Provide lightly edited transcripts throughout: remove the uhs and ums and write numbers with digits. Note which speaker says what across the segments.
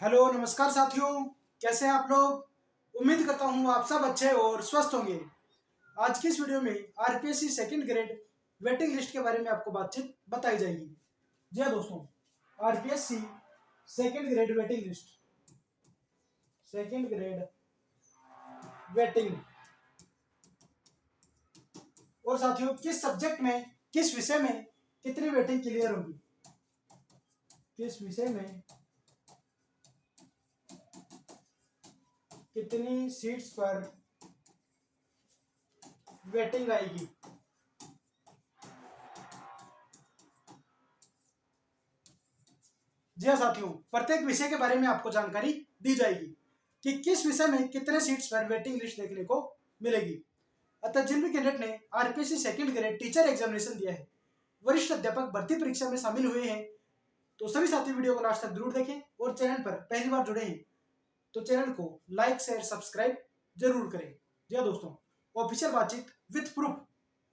Speaker 1: Hello नमस्कार साथियों, कैसे हैं आप लोग। उम्मीद करता हूँ आप सब अच्छे और स्वस्थ होंगे। आज की इस वीडियो में RPSC second grade waiting list के बारे में आपको बातचीत बताई जाएगी। जी हाँ दोस्तों, RPSC second grade waiting list, second grade waiting. और साथियों, किस सब्जेक्ट में, किस विषय में कितनी वेटिंग क्लियर होगी, किस विषय में कितनी सीट्स पर वेटिंग आएगी। जी हाँ साथियों, प्रत्येक विषय के बारे में आपको जानकारी दी जाएगी कि किस विषय में कितने सीट्स पर वेटिंग लिस्ट देखने को मिलेगी। अतः जिन भी कैंडिडेट ने RPSC second grade teacher examination दिया है, वरिष्ठ अध्यापक भर्ती परीक्षा में शामिल हुए हैं, तो सभी साथी वीडियो को लास्ट तक जरूर देखें। और चैनल पर पहली बार जुड़े हैं तो चैनल को लाइक शेयर सब्सक्राइब जरूर करें। जी हाँ दोस्तों, ऑफिशियल बातचीत विथ प्रूफ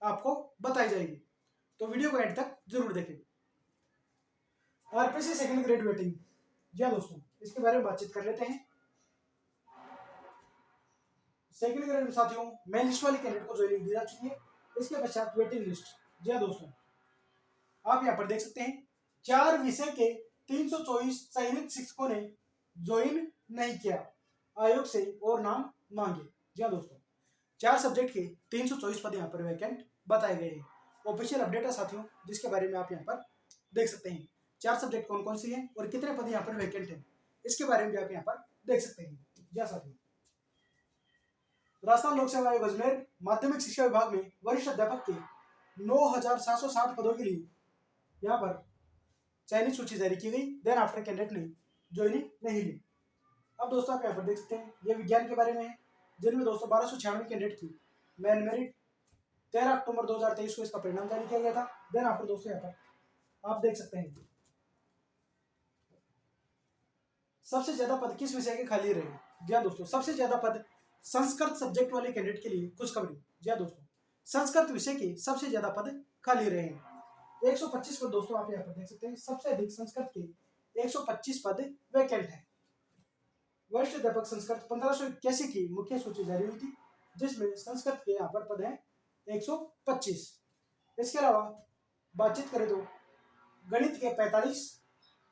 Speaker 1: आपको बताई जाएगी, तो वीडियो को एंड तक जरूर देखें। आरपीएससी सेकंड ग्रेड वेटिंग, जी हाँ दोस्तों, इसके बारे में बातचीत कर लेते हैं। सेकंड ग्रेड में साथियों मेन लिस्ट वाले कैंडिडेट को ज्वाइनिंग दी जा चुकी है। इसके पश्चात वेटिंग लिस्ट। जी हाँ दोस्तों, आप यहाँ पर देख सकते हैं 4 विषय के 324 चयनित शिक्षकों ने ज्वाइन नहीं किया, आयोग से और नाम मांगे। जी हाँ दोस्तों, 4 सब्जेक्ट के 324 पद यहाँ पर वैकेंट बताए गए हैं। ऑफिशियल अपडेट है साथियों, जिसके बारे में आप यहाँ पर देख सकते हैं 4 सब्जेक्ट कौन कौन सी हैं और कितने पद यहाँ पर वैकेंट हैं, इसके बारे में भी आप यहाँ पर देख सकते हैं। जी हाँ साथियों, राजस्थान लोक सेवा आयोग अजमेर माध्यमिक शिक्षा विभाग में वरिष्ठ अध्यापक के 9,760 पदों के लिए यहाँ पर चयनित सूची जारी की गई। देन आफ्टर कैंडिडेट ने ज्वाइनिंग नहीं ली। अब दोस्तों आप यहाँ पर देख सकते हैं, ये विज्ञान के बारे में है, जिनमें दोस्तों 1296 कैंडिडेट की मैन मेरिट 13 अक्टूबर 2023 को इसका परिणाम जारी किया गया था। देन आफ्टर दोस्तों यहाँ पर आप देख सकते हैं सबसे ज्यादा पद किस विषय के खाली रहे। जी हाँ दोस्तों, सबसे ज्यादा पद संस्कृत सब्जेक्ट वाले कैंडिडेट के लिए खुशखबरी। जी हाँ दोस्तों, संस्कृत विषय के सबसे ज्यादा पद खाली रहे हैं। 125 पद दोस्तों आप यहाँ पर देख सकते हैं, सबसे अधिक संस्कृत के 125 पद वैकेंट है। वरिष्ठ अध्यापक संस्कृत 1581 की मुख्य सूची जारी हुई थी, जिसमें संस्कृत के यहाँ पर पद है 125। इसके अलावा बातचीत करें तो गणित के 45,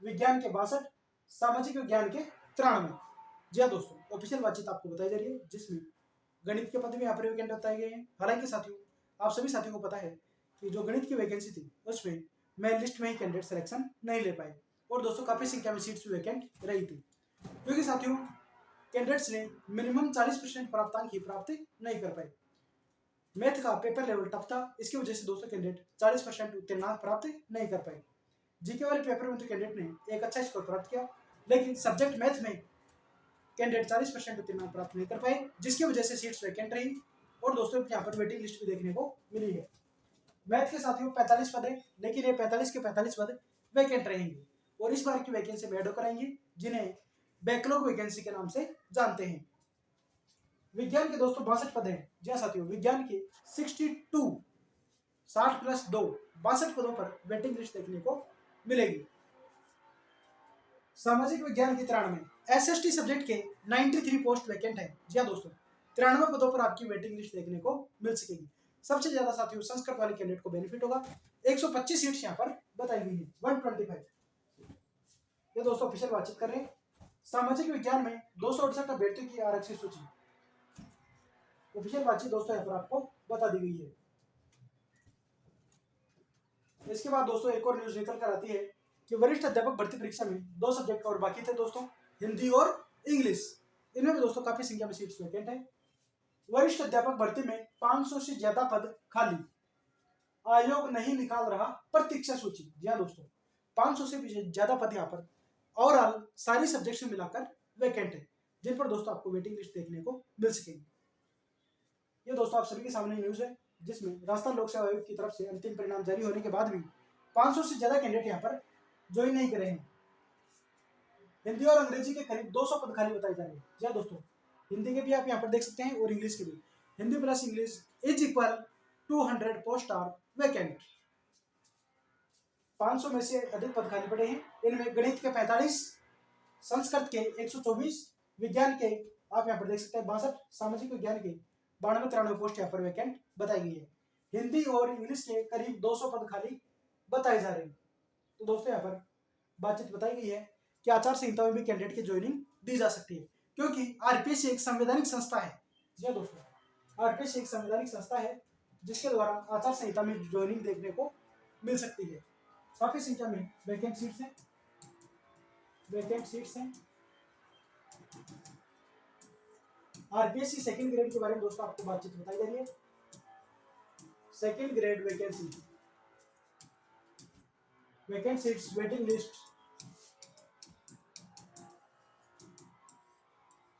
Speaker 1: विज्ञान के 62, सामाजिक विज्ञान के 93। जी हाँ दोस्तों, ऑफिशियल बातचीत आपको बताई जा रही है, जिसमें गणित के पद भी यहाँ पर वैकेंट बताए गए हैं। हालांकि साथियों, आप सभी साथियों को पता है कि जो गणित की वैकेंसी थी उसमें मेन लिस्ट में ही कैंडिडेट सिलेक्शन नहीं ले पाए, और दोस्तों काफी संख्या में सीट्स वैकेंट रही थी, क्योंकि साथियों कैंडिडेट्स ने मिनिमम 40% प्राप्तांक ही प्राप्त नहीं कर पाए। मैथ का पेपर लेवल टफ था, इसकी वजह से दोस्तों कैंडिडेट 40% उत्तीर्णांक प्राप्त नहीं कर पाए। जीके वाले पेपर में तो कैंडिडेट ने एक अच्छा स्कोर प्राप्त किया, लेकिन सब्जेक्ट मैथ में कैंडिडेट 40% उत्तीर्णांक प्राप्त नहीं कर पाए, जिसकी वजह से सीट्स वैकेंट रही। और दोस्तों यहाँ पर वेटिंग लिस्ट भी देखने को मिली है। मैथ के साथियों 45 पद है, लेकिन ये 45 के 45 पद वैकेंट रहेंगे, और इस बार की वैकेंसी में ऐड कराएंगे, जिन्हें बैकलॉग वैकेंसी के नाम से जानते हैं। विज्ञान के दोस्तों 62 पद हैं। जी हाँ साथियों, विज्ञान के 62 60 प्लस 2 62 पदों पर वेटिंग लिस्ट देखने को मिलेगी। सामाजिक विज्ञान की 93, एसएसटी सब्जेक्ट के 93 पोस्ट वैकेंट है। जी हाँ दोस्तों, 93 पदों पर आपकी वेटिंग लिस्ट देखने को मिल सकेगी। सबसे ज्यादा साथियों संस्कृत वाले कैंडिडेट को बेनिफिट होगा। 125 सीट्स यहाँ पर बताई गई है, 125। ये दोस्तों ऑफिशियल बातचीत कर रहे हैं। सामाजिक विज्ञान में 268 अभ्यर्थियों की आरक्षित सूची, ऑफिशियल बातचीत दोस्तों यहाँ पर आपको बता दी गई है। इसके बाद दोस्तों एक और न्यूज निकल कर आती है कि वरिष्ठ अध्यापक भर्ती परीक्षा में 2 सब्जेक्ट और बाकी थे दोस्तों, हिंदी और इंग्लिश। इनमें भी दोस्तों काफी संख्या में सीट्स वैकेंट है। वरिष्ठ अध्यापक भर्ती में 500 से ज्यादा पद खाली, आयोग नहीं निकाल रहा प्रतीक्षा सूची। जी हाँ दोस्तों, 500 से भी ज्यादा पद यहाँ पर ओवरऑल सारी सब्जेक्ट से मिलाकर वैकेंट है, जिन पर दोस्तों आपको वेटिंग लिस्ट देखने को मिल सकेगी। ये दोस्तों आप सभी के सामने न्यूज है, जिसमें राजस्थान लोक सेवा आयोग की तरफ से अंतिम परिणाम जारी होने के बाद भी 500 से ज्यादा कैंडिडेट यहाँ पर ज्वाइन नहीं करे हैं। हिंदी और अंग्रेजी के करीब 200 पद खाली बताए जा रहे हैं। जी दोस्तों, हिंदी के भी आप यहाँ पर देख सकते हैं और इंग्लिश के भी। Hindi plus English is equal 200 post are vacant. 500 में से अधिक पद खाली पड़े हैं। इनमें गणित के 45, संस्कृत के 124, विज्ञान के आप यहाँ पर देख सकते हैं 62, सामाजिक विज्ञान के 92-93 पोस्ट यहाँ पर वैकेंट बताई गई है। हिंदी और इंग्लिश के करीब 200 पद खाली बताए जा रहे हैं। तो दोस्तों यहाँ पर बातचीत बताई गई है कि आचार संहिता में भी कैंडिडेट की ज्वाइनिंग दी जा सकती है, क्योंकि आरपीएससी एक संवैधानिक संस्था है। जी दोस्तों, आरपीएससी एक संवैधानिक संस्था है जिसके द्वारा आचार संहिता में ज्वाइनिंग देखने को मिल सकती है। काफी संख्या में वैकेंट सीट्स हैं, आरपीएससी सेकंड ग्रेड के बारे में दोस्तों आपको बातचीत बताई जा रही है। Second grade vacancy, vacant seats, waiting list.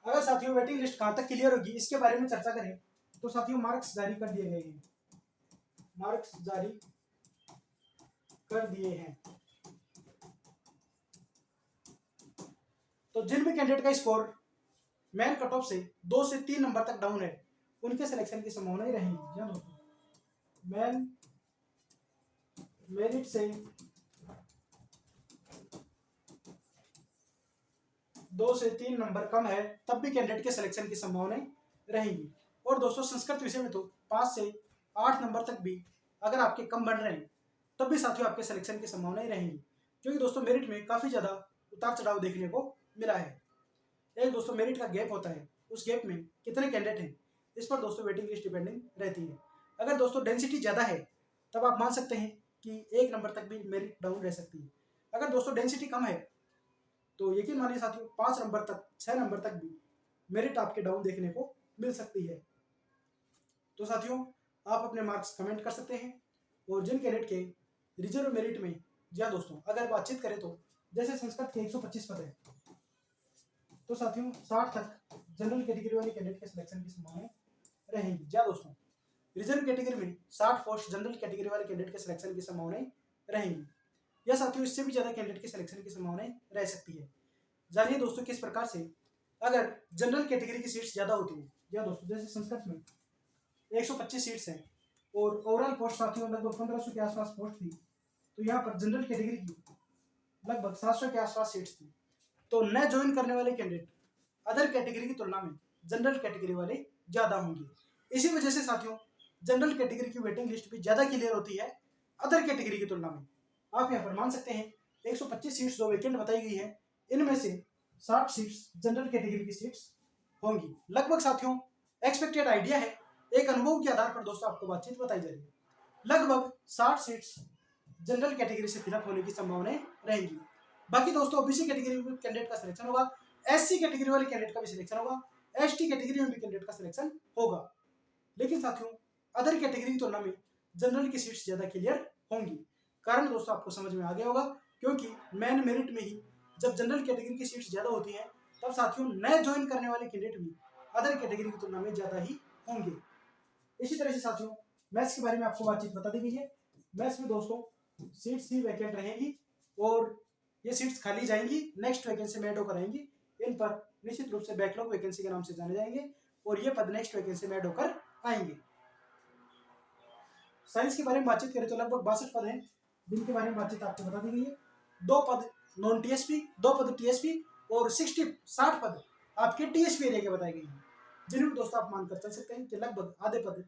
Speaker 1: अगर साथियों वेटिंग लिस्ट कहां तक क्लियर होगी इसके बारे में चर्चा करें तो साथियों मार्क्स जारी कर दिए गए हैं, मार्क्स जारी कर दिए हैं। तो जिन भी कैंडिडेट का स्कोर मेन कट ऑफ से 2 से 3 नंबर तक डाउन है उनके सिलेक्शन की संभावना ही रहेगी। जी दोस्तों, मेन मेरिट से 2 से 3 नंबर कम है तब भी कैंडिडेट के सिलेक्शन की संभावनाएं रहेंगी। और दोस्तों संस्कृत विषय में तो 5 से 8 नंबर तक भी अगर आपके कम बढ़ रहे हैं तब भी साथियों आपके सिलेक्शन की संभावनाएं रहेंगी, क्योंकि दोस्तों मेरिट में काफी ज्यादा उतार चढ़ाव देखने को मिला है। एक दोस्तों मेरिट का गैप होता है, उस गैप में कितने कैंडिडेट हैं इस पर दोस्तों वेटिंग लिस्ट डिपेंडिंग रहती है। अगर दोस्तों डेंसिटी ज्यादा है तब आप मान सकते हैं कि 1 नंबर तक भी मेरिट डाउन रह सकती है। अगर दोस्तों डेंसिटी कम है तो यकीन मानिए साथियों 5 नंबर तक 6 नंबर तक भी मेरिट आपके डाउन देखने को मिल सकती है। तो साथियों आप अपने मार्क्स कमेंट कर सकते हैं। और जिन कैंडिडेट के रिजर्व मेरिट में, जी हाँ दोस्तों, अगर बातचीत करें तो जैसे संस्कृत के 125 पद है तो साथियों 60 तक जनरल कैटेगरी वाले कैंडिडेट के सिलेक्शन की संभावनाएं रहेंगी। जी हाँ दोस्तों, रिजर्व कैटेगरी में 60 पोस्ट जनरल कैटेगरी वाले कैंडिडेट के सिलेक्शन की संभावनाएं रहेंगी, या साथियों इससे भी ज्यादा कैंडिडेट के सिलेक्शन की संभावनाएं रह सकती है। जानिए दोस्तों किस प्रकार से अगर जनरल कैटेगरी की सीट्स ज्यादा होती है। जी हाँ दोस्तों, जैसे संस्कृत में 125 सीट्स हैं और ओवरऑल पोस्ट साथियों लगभग 1500 के आसपास पोस्ट थी, तो यहाँ पर जनरल कैटेगरी की लगभग 700 के आसपास सीट्स थी। तो न ज्वाइन करने वाले कैंडिडेट अदर कैटेगरी की तुलना में जनरल कैटेगरी वाले ज्यादा होंगे। इसी वजह से साथियों जनरल कैटेगरी की वेटिंग लिस्ट भी ज्यादा क्लियर होती है अदर कैटेगरी की तुलना में। आप यहाँ पर मान सकते हैं 125 सीट्स जो वैकेंट बताई गई है इनमें से 60 सीट्स जनरल कैटेगरी की सीट्स होंगी। लगभग साथियों एक्सपेक्टेड आइडिया है, एक अनुभव के आधार पर दोस्तों आपको बातचीत बताई जा रही है। लगभग 60 सीट्स जनरल कैटेगरी से फिलअप होने की संभावनाएं रहेंगी। बाकी दोस्तों ओबीसी कैटेगरी में कैंडिडेट का सिलेक्शन होगा, एससी कैटेगरी वाले कैंडिडेट का भी सिलेक्शन होगा, एसटी कैटेगरी में भी कैंडिडेट का सिलेक्शन होगा। लेकिन साथियों अदर कैटेगरी की तुलना में जनरल की सीट्स ज्यादा क्लियर होंगी। कारण दोस्तों आपको समझ में आ गया होगा, क्योंकि मेन मेरिट में ही जब जनरल कैटेगरी की सीट्स ज्यादा होती हैं तब साथियों नए ज्वाइन करने वाले कैंडिडेट भी अदर कैटेगरी की तुलना में ज्यादा ही होंगे। इसी तरह से साथियों मैथ्स के बारे में आपको बातचीत बता दी गई है। मैथ्स में दोस्तों सीट्स ही वैकेंट रहेंगी और ये सीट्स खाली जाएंगी, नेक्स्ट वैकेंसी में ऐड होकर आएंगी। इन पर निश्चित रूप से बैकलॉग वैकेंसी के नाम से जाने जाएंगे और ये पद नेक्स्ट वैकेंसी में ऐड होकर आएंगे। साइंस के बारे में बातचीत करें तो लगभग 62 पद हैं जिनके बारे में बातचीत आपको बता दी गई है। 2 पद नॉन टीएसपी, 2 पद टीएसपी और 60 पद आपके टीएसपी एरिया के बताए गए हैं, जिन्हें दोस्तों आप मानकर चल सकते हैं कि लगभग आधे पद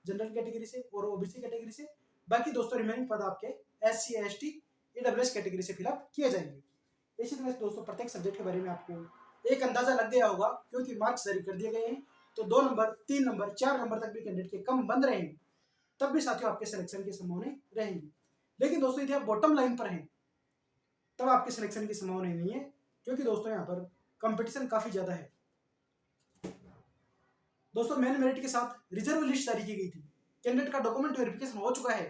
Speaker 1: जनरल कैटेगरी से और ओबीसी कैटेगरी से, बाकी दोस्तों रिमेनिंग पद आपके एससी एसटी ईडब्ल्यूएस कैटेगरी से फिलअप किए जाएंगे। इसी तरह से दोस्तों प्रत्येक सब्जेक्ट के बारे में आपको एक अंदाजा लग गया होगा, क्योंकि मार्क्स जारी कर दिए गए हैं। तो 2 नंबर 3 नंबर 4 नंबर तक भी कैंडिडेट के कम बंद रहेंगे तब भी साथियों आपके सिलेक्शन की संभावनाएं रहेंगी। लेकिन दोस्तों यदि आप बॉटम लाइन पर हैं तब आपके सिलेक्शन की संभावना नहीं है, क्योंकि दोस्तों यहाँ पर कंपटीशन काफी ज्यादा है। दोस्तों मेन मेरिट के साथ रिजर्व लिस्ट जारी की गई थी, कैंडिडेट का डॉक्यूमेंट वेरिफिकेशन हो चुका है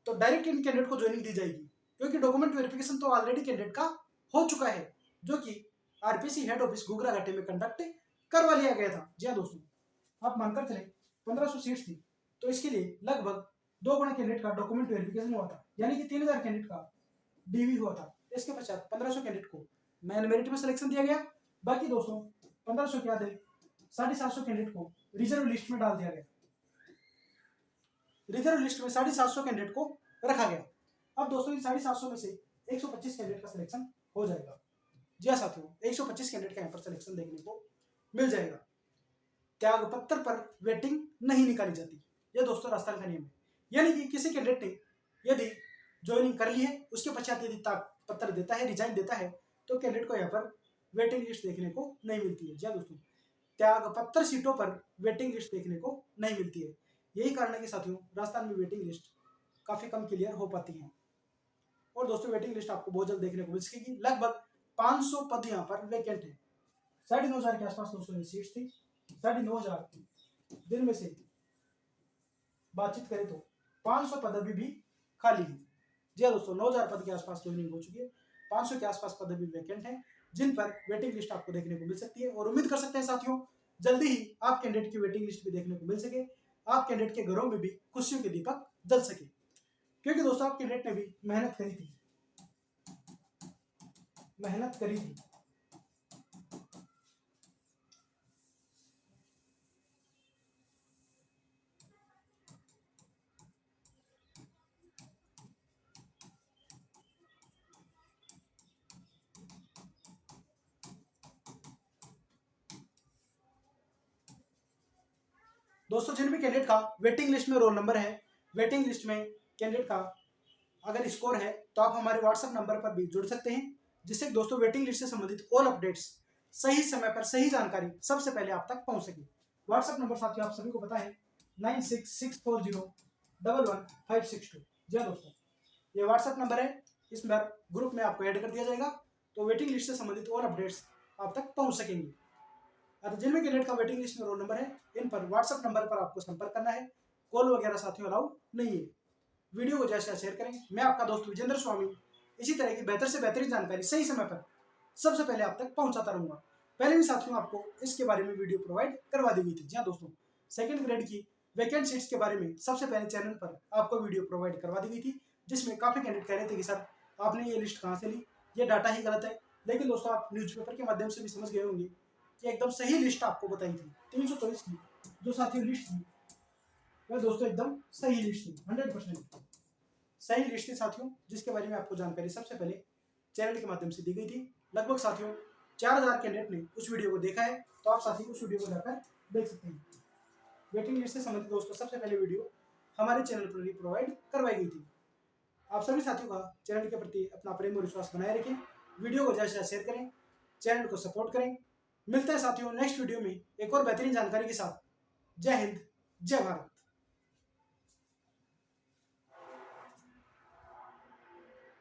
Speaker 1: तो डायरेक्ट इन कैंडिडेट को ज्वाइनिंग दी जाएगी, क्योंकि डॉक्यूमेंट वेरिफिकेशन तो ऑलरेडी कैंडिडेट का हो चुका है जो कि आरपीसी हेड ऑफिस घुघरा घाटी में कंडक्ट करवा लिया गया था। जी हाँ दोस्तों, आप मानकर चले 1500 सीट्स थी तो इसके लिए लगभग 2 गुना कैंडिडेट का डॉक्यूमेंट वेरिफिकेशन हुआ था, यानी कि 3000 कैंडिडेट का डीवी हुआ था। इसके पश्चात 1500 कैंडिडेट को मेन मेरिट में सिलेक्शन दिया गया। बाकी दोस्तों 1500 के आधे 750 कैंडिडेट को रिजर्व लिस्ट में डाल दिया गया, रिजर्व लिस्ट में 750 कैंडिडेट को रखा गया। अब दोस्तों इन 750 में से 125 कैंडिडेट का सिलेक्शन हो जाएगा। जी हाँ साथियों, 125 कैंडिडेट का यहाँ पर सिलेक्शन देखने को मिल जाएगा। त्याग पत्र पर वेटिंग नहीं निकाली जाती, यह दोस्तों राजस्थान का नियम है। यानी कि किसी कैंडिडेट ने यदि ज्वाइनिंग कर ली है, उसके पश्चात यदि त्याग पत्र देता है, रिजाइन देता है, तो कैंडिडेट को यहाँ पर वेटिंग लिस्ट देखने को नहीं मिलती है। जी हाँ दोस्तों, त्याग पत्र सीटों पर वेटिंग लिस्ट देखने को नहीं मिलती है। यही कारण है कि साथियों राजस्थान में वेटिंग लिस्ट काफी कम क्लियर हो पाती है। और दोस्तों वेटिंग लिस्ट आपको बहुत जल्द देखने को मिल सकेगी। लगभग 500 पद यहाँ पर वेकेंट है। 9,500 के आसपास दोस्तों सीट्स थी। 9,500 दिन में से बातचीत करें तो 500 पद अभी भी खाली है। जी हाँ दोस्तों, 9,000 पद के आसपास ज्वाइनिंग हो चुकी है। 500 के आसपास पद अभी वैकेंट है, जिन पर वेटिंग लिस्ट आपको देखने को मिल सकती है। और उम्मीद कर सकते हैं साथियों जल्दी ही आप कैंडिडेट की वेटिंग लिस्ट भी देखने को मिल सके, आप कैंडिडेट के घरों में भी खुशियों के दीपक जल सके। क्योंकि दोस्तों आप कैंडिडेट ने भी मेहनत करी थी। दोस्तों जिन भी कैंडिडेट का वेटिंग लिस्ट में रोल नंबर है, वेटिंग लिस्ट में कैंडिडेट का अगर स्कोर है, तो आप हमारे व्हाट्सएप नंबर पर भी जुड़ सकते हैं, जिससे दोस्तों वेटिंग लिस्ट से संबंधित ऑल अपडेट्स सही समय पर सही जानकारी सबसे पहले आप तक पहुंच सके। व्हाट्सएप नंबर साथियों आप सभी को पता है 9664011562। जी हाँ दोस्तों, ये व्हाट्सएप नंबर है, इस पर ग्रुप में आपको ऐड कर दिया जाएगा, तो वेटिंग लिस्ट से संबंधित और अपडेट्स आप तक पहुंच सकेंगे। अगर जिन भी कैंडिडेट का वेटिंग लिस्ट में रोल नंबर है, इन पर व्हाट्सएप नंबर पर आपको संपर्क करना है। कॉल वगैरह साथियों अलाउ नहीं है। वीडियो को जैसे शेयर करें। मैं आपका दोस्त विजेंद्र स्वामी इसी तरह की बेहतर से बेहतरीन जानकारी सही समय पर सबसे पहले आप तक पहुंचाता रहूंगा। पहले भी साथियों आपको इसके बारे में वीडियो प्रोवाइड करवा दी गई थी। जी हाँ दोस्तों, सेकंड ग्रेड की वैकेंट सीट्स के बारे में सबसे पहले चैनल पर आपको वीडियो प्रोवाइड करवा दी गई थी, जिसमें काफी कैंडिडेट कह रहे थे कि सर आपने ये लिस्ट कहाँ से ली, ये डाटा ही गलत है। लेकिन दोस्तों आप न्यूज़पेपर के माध्यम से भी समझ गए होंगे कि एकदम सही लिस्ट आपको बताई थी। 324 की जो साथियों लिस्ट थी वह दोस्तों एकदम सही लिस्ट थी, 100% सही लिस्ट थी साथियों, जिसके बारे में आपको जानकारी सबसे पहले चैनल के माध्यम से दी गई थी। लगभग साथियों 4,000 कैंडिडेट ने उस वीडियो को देखा है, तो आप साथियों उस वीडियो को जाकर देख सकते हैं। वेटिंग लिस्ट से संबंधित दोस्तों सबसे पहले वीडियो हमारे चैनल पर ही प्रोवाइड करवाई गई थी। आप सभी साथियों का चैनल के प्रति अपना प्रेम और विश्वास बनाए रखें, वीडियो को ज़्यादा से शेयर करें, चैनल को सपोर्ट करें। मिलते हैं साथियों नेक्स्ट वीडियो में एक और बेहतरीन जानकारी के साथ। जय हिंद, जय भारत।